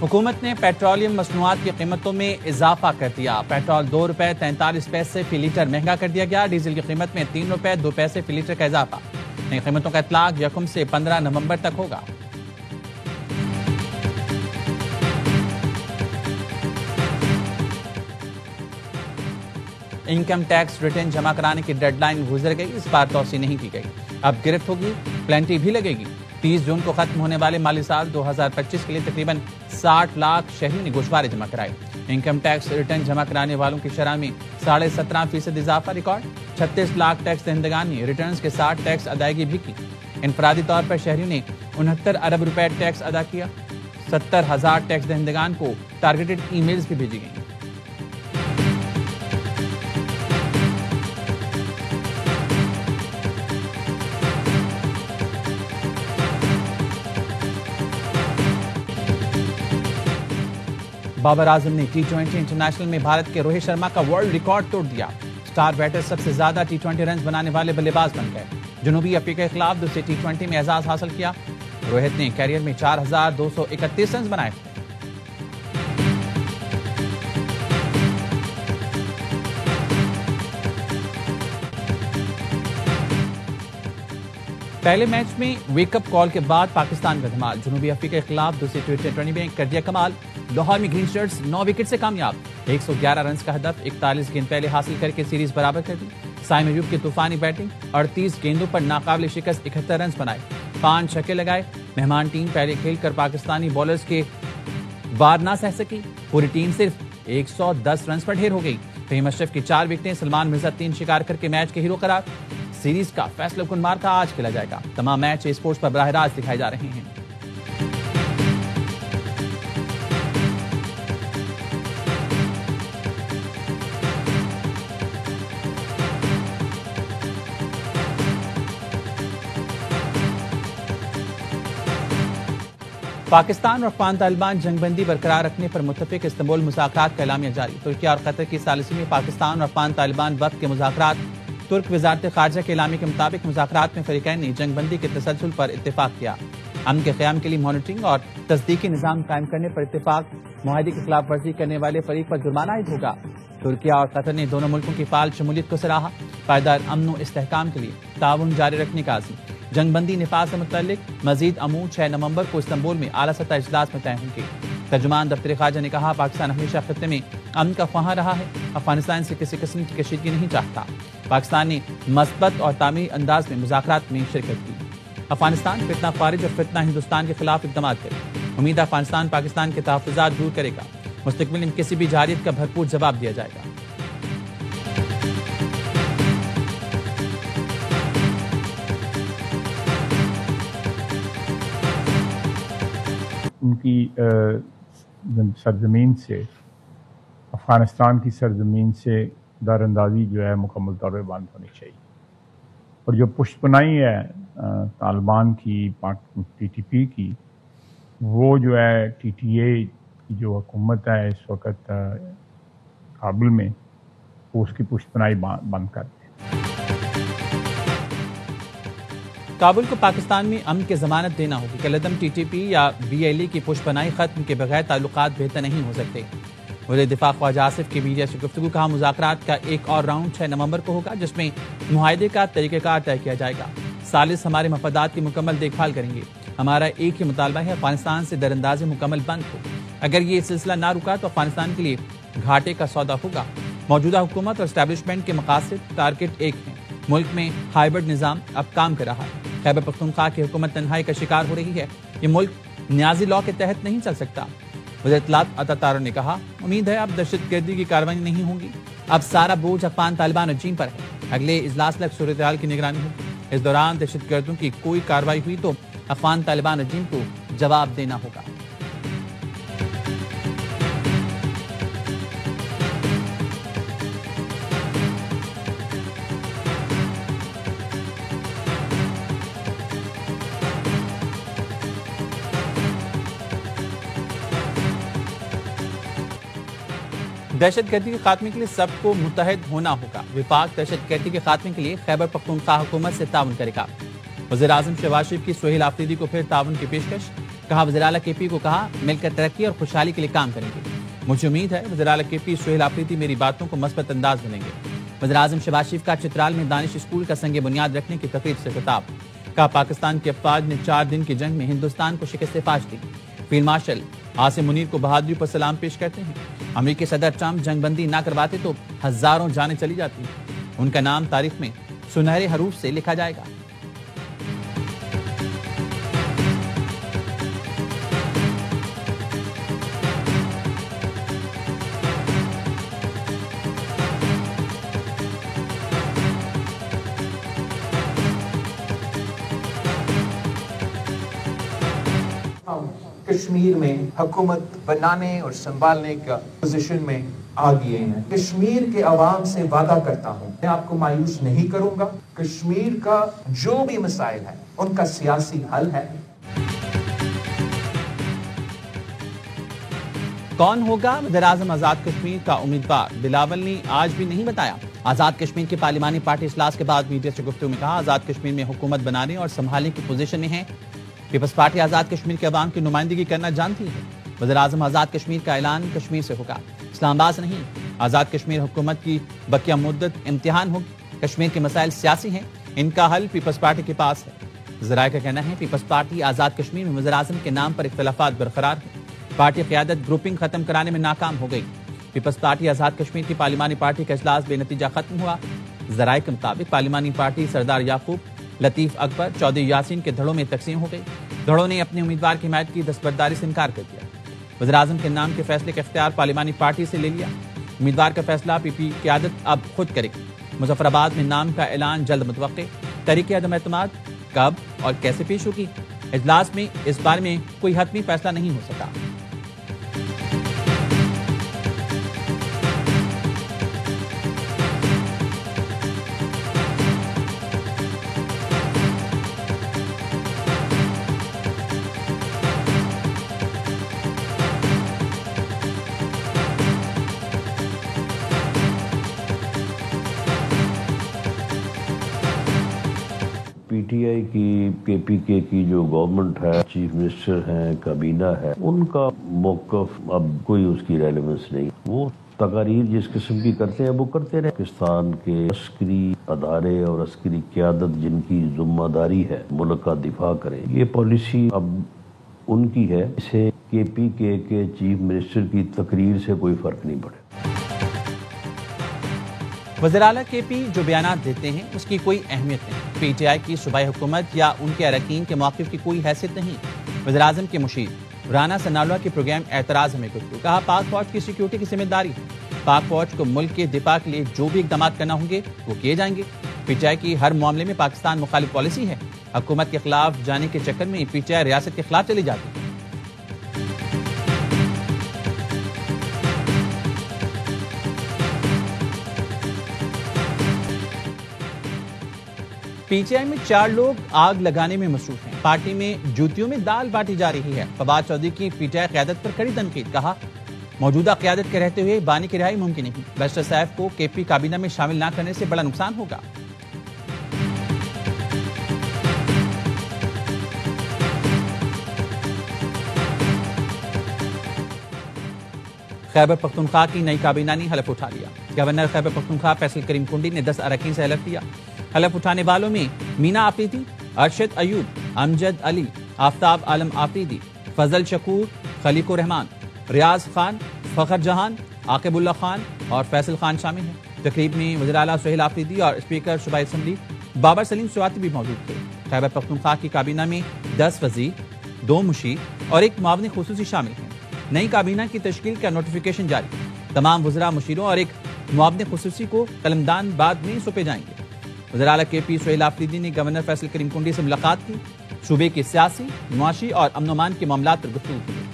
हुकूमत ने पेट्रोलियम मसनूआत की कीमतों में इजाफा कर दिया। पेट्रोल ₹2.43 फी लीटर महंगा कर दिया गया। डीजल की कीमत में ₹3.02 फी लीटर का इजाफा। नई कीमतों का इतलाक 1 से 15 नवंबर तक होगा। इनकम टैक्स रिटर्न जमा कराने की डेडलाइन गुजर गई। इस बार तौसी नहीं की गई। अब गिरफ्त होगी, प्लेंटी भी लगेगी। 30 जून को खत्म होने वाले माली साल 2025 के लिए तकरीबन 60 लाख शहरियों ने गोशवारे जमा कराए। इनकम टैक्स रिटर्न जमा कराने वालों की शरह में 17.5% इजाफा रिकॉर्ड। 36 लाख टैक्स दहिंदगान ने रिटर्न के साथ टैक्स अदायगी भी की। इनफरादी तौर पर शहरियों ने 69 अरब रुपए टैक्स अदा किया। 70,000 टैक्स दहिंदगान को टारगेटेड ईमेल्स भी भेजी गई। बाबर आजम ने T20 इंटरनेशनल में भारत के रोहित शर्मा का वर्ल्ड रिकॉर्ड तोड़ दिया। स्टार बैटर सबसे ज्यादा T20 रन बनाने वाले बल्लेबाज बन गए। जनूबी अफ्रीका के खिलाफ दूसरे T20 में एजाज हासिल किया। रोहित ने कैरियर में 4,231 रन बनाए। पहले मैच में वेकअप कॉल के बाद पाकिस्तान का धमाल। जनूबी अफ्रीका के खिलाफ दूसरी T20 में कर दिया कमाल। लाहौर में ग्रीन शर्ट्स 9 विकेट से कामयाब। 111 रन का हदफ 41 गेंद पहले हासिल करके सीरीज बराबर कर दी। साइम अयूब की तूफानी बैटिंग 38 गेंदों पर नाकाबिल शिकस्त 71 रन बनाए। 5 छक्के लगाए। मेहमान टीम पहले खेलकर पाकिस्तानी बॉलर्स के वार ना सह सकी। पूरी टीम सिर्फ 110 रन पर ढेर हो गई। फहीम अशरफ की 4 विकेटें, सलमान मिर्जा 3 शिकार करके मैच के हीरो करार। सीरीज का फैसला कुन मार्का आज खेला जाएगा। तमाम मैच स्पोर्ट्स पर बराह रास्त दिखाए जा रहे हैं। पाकिस्तान और अफगान तालिबान जंगबंदी बरकरार रखने पर मुत्तफिक इस्तांबुल मुज़ाकरात का एलामिया जारी। तुर्की और कतर की सालिसी में पाकिस्तान और अफगान तालिबान वक्त के मुज़ाकरात। तुर्क वजारत खारजा के एलामिया के मुताबिक मुज़ाकरात में फरीकैन ने जंगबंदी के तसलसल पर इत्तेफाक किया। अमन के क़याम के लिए मॉनिटरिंग और तस्दीकी निज़ाम कायम करने पर इत्तेफाक। मुआहदे की खिलाफ वर्जी करने वाले फरीक पर जुर्माना आयद होगा। तुर्की और कतर ने दोनों मुल्कों की फाल शमूलियत को सराहा। पायदार अमन और इस्तेहकाम के लिए ताउन जारी रखने का आज़म। जंगबंदी निफाज से मुतल्लिक मजीद अमूर 6 नवंबर को इस्तांबुल में आला सतह इजलास में तय होंगे। तर्जुमान दफ्तर खारजा ने कहा, पाकिस्तान हमेशा खत्ते में अमन का ख्वाहां रहा है। अफगानिस्तान से किसी किस्म की कशीदगी नहीं चाहता। पाकिस्तान ने मस्बत और तामीरी अंदाज में मुज़ाकरात में शिरकत की। अफगानिस्तान फितना खारिज और फितना हिंदुस्तान के खिलाफ इक़दाम करे। उम्मीद है अफगानिस्तान पाकिस्तान के तहफ़्फ़ुज़ात दूर करेगा। मुस्तक़बिल में किसी भी जारियत का भरपूर जवाब दिया जाएगा। उनकी सरजमीन से, अफ़गानिस्तान की सरजमीन से दरअंदाजी जो है मुकम्मल तौर पर बंद होनी चाहिए। और जो पुष्पनाई है तालिबान की, TTP की, वो जो है TTA की जो हुकूमत है इस वक्त काबुल में, वो उसकी पुष्पनाई बंद कर दे। काबुल को पाकिस्तान में अमन की जमानत देना होगी। कलदम TTP या BLE की पुष्पनाई खत्म के बगैर ताल्लुकात बेहतर नहीं हो सकते। वज़ीर दिफा ख्वाजा आसिफ की मीडिया से गुफ्तगू। कहा, मुज़ाकरात का एक और राउंड 6 नवंबर को होगा, जिसमें मुआहदे का तरीक़ाकार तय किया जाएगा। सालिस हमारे मफादात की मुकम्मल देखभाल करेंगे। हमारा एक ही मुतालबा है, अफगानिस्तान से दरअंदाजी मुकम्मल बंद हो। अगर ये सिलसिला ना रुका तो अफगानिस्तान के लिए घाटे का सौदा होगा। मौजूदा हुकूमत और एस्टैब्लिशमेंट के मकासद टारगेट एक है। मुल्क में हाइब्रिड निज़ाम अब काम कर रहा है। खैबर पख्तूनख्वा की हुकूमत तन्हाई का शिकार हो रही है। ये मुल्क न्याजी लॉ के तहत नहीं चल सकता। वज़ीर इत्तलात अता तारो ने कहा, उम्मीद है अब दहशतगर्दी की कार्रवाई नहीं होगी। अब सारा बोझ अफगान तालिबान रजीम पर है। अगले इजलास तक सूरत हाल की निगरानी होगी। इस दौरान दहशतगर्दों की कोई कार्रवाई हुई तो अफगान तालिबान रजीम को जवाब देना होगा। दहशतगर्दी के खात्मे के लिए सबको मुत्तहद होना होगा। विफाक दहशतगर्दी के खात्मे के लिए खैबर पख्तूनख्वा हुकूमत से ताउन करेगा। वज़ीर आज़म शहबाज शरीफ की सुहेल आफरीदी को फिर ताउन की पेशकश। कहा वज़ीर आला KP को कहा मिलकर तरक्की और खुशहाली के लिए काम करेंगे। मुझे उम्मीद है वज़ीर आला KP सुहेल आफरीदी मेरी बातों को मस्बत अंदाज बनेंगे। वज़ीर आज़म शहबाज शरीफ का चित्राल में दानिश स्कूल का संग बुनियाद रखने की तकरीब से खिताब। कहा पाकिस्तान के अफवाज ने 4 दिन की जंग में हिंदुस्तान को शिकस्त फाश दी। फील्ड मार्शल आसिम मुनीर को बहादुरी पर सलाम पेश करते हैं। अमेरिकी सदर ट्रंप जंगबंदी ना करवाते तो हजारों जानें चली जाती। उनका नाम तारीख में सुनहरे हरूफ से लिखा जाएगा। कश्मीर में हुकूमत बनाने और संभालने का पोजीशन में आ गए हैं। कश्मीर के अवाम से वादा करता हूं मैं आपको मायूस नहीं करूंगा। कश्मीर का जो भी मसाइल है उनका सियासी हल है। कौन होगा वज़ीर आज़म आजाद कश्मीर का उम्मीदवार, बिलावल ने आज भी नहीं बताया। आजाद कश्मीर की पार्लिमानी पार्टी इजलास के बाद मीडिया से गुफ्तगू में कहा आजाद कश्मीर में हुकूमत बनाने और संभालने की पोजीशन में है। पीपल्स पार्टी आजाद कश्मीर के अवाम की नुमाइंदगी करना जानती है। वज़ीर आज़म आजाद कश्मीर का ऐलान कश्मीर से होगा, इस्लामाबाद से नहीं। आजाद कश्मीर हुकूमत की बकिया मुद्दत इम्तिहान होगी। कश्मीर के मसाइल सियासी हैं, इनका हल पीपल्स पार्टी के पास है। ज़राए का कहना है पीपल्स पार्टी आजाद कश्मीर में वज़ीर आज़म के नाम पर इख्तिलाफात बरकरार है। पार्टी क़यादत ग्रुपिंग खत्म कराने में नाकाम हो गई। पीपल्स पार्टी आजाद कश्मीर की पार्लिमानी पार्टी का इजलास बेनतीजा खत्म हुआ। ज़राए के मुताबिक पार्लिमानी पार्टी सरदार याकूब, लतीफ अकबर, चौधरी यासीन के धड़ों में तकसीम हो गई। धड़ों ने अपने उम्मीदवार की हिमायत की दस्तबरदारी से इनकार कर दिया। वज़ीर आज़म के नाम के फैसले का इख्तियार पार्लिमानी पार्टी से ले लिया। उम्मीदवार का फैसला पीपी क़यादत अब खुद करेगी। मुजफ्फराबाद में नाम का ऐलान जल्द मुतवक्के। तहरीक अदम एतमाद कब और कैसे पेश होगी, इजलास में इस बारे में कोई हतमी फैसला नहीं हो सका। PTI की KPK की जो गवर्नमेंट है, चीफ मिनिस्टर हैं, काबीना है, उनका मौक़िफ़ अब कोई उसकी रेलेवेंस नहीं। वो तकारीर जिस किस्म की करते हैं वो करते रहे। पाकिस्तान के अस्करी अदारे और अस्करी क़यादत जिनकी जिम्मेदारी है मुल्क का दिफा करें, ये पॉलिसी अब उनकी है। इसे KPK के चीफ मिनिस्टर की तकरीर से कोई फ़र्क नहीं पड़े। वज़ीर आला KP जो बयानात देते हैं उसकी कोई अहमियत नहीं। PTI की सूबाई हुकूमत या उनके अरकान के मौक़िफ़ की कोई हैसियत नहीं। वज़ीर आज़म के मुशीर राना सनाउल्लाह के प्रोग्राम एतराज़ हमें गुफ्तगू। कहा पाक फौज की सिक्योरिटी की जिम्मेदारी है। पाक फौज को मुल्क के दिफा के लिए जो भी इक़दाम करना होंगे वो किए जाएंगे। PTI की हर मामले में पाकिस्तान मुखालिफ पॉलिसी है। हुकूमत के खिलाफ जाने के चक्कर में PTI रियासत के खिलाफ चली जाती है। PTI में 4 लोग आग लगाने में मसरूफ हैं। पार्टी में जूतियों में दाल बांटी जा रही है। फवाद चौधरी की PTI क़यादत पर कड़ी तनकीद। कहा मौजूदा क़यादत के रहते हुए बानी की रिहाई मुमकिन नहीं। बैरिस्टर सैफ को KP काबीना में शामिल न करने से बड़ा नुकसान होगा। खैबर पख्तूनख्वा की नई काबीना ने हलफ उठा लिया। गवर्नर खैबर पख्तूनख्वा फैसल करीम कुंडी ने 10 अरकान से हलफ लिया। हलफ उठाने वालों में मीना आफरीदी, अरशद अयूब, अमजद अली, आफ्ताब आलम आफरीदी, फजल शकूर, खलीकुर रहमान, रियाज खान, फखर जहान, आकिबुल्ला खान और फैसल खान शामिल हैं। तकरीब में वज़ीर आला सुहेल आफरीदी और स्पीकर सूबाई असम्बली बाबर सलीम सुवाती भी मौजूद थे। खैबर पख्तूनख्वा की काबीना में 10 वज़ीर, 2 मुशीर और 1 मुआविन खुसूसी शामिल हैं। नई काबीना की तश्कील का नोटिफिकेशन जारी। तमाम वज़रा, मुशीरों और 1 मुआविन खुसूसी को कलमदान बाद में सौंपे जाएंगे। वज़ीर आला KP सुहेल आफरीदी ने गवर्नर फैसल करीम कुंडी से मुलाकात की। सूबे की सियासी, मुआशी और अमन-ओ-अमान के मामलात पर गुफ्तगू की।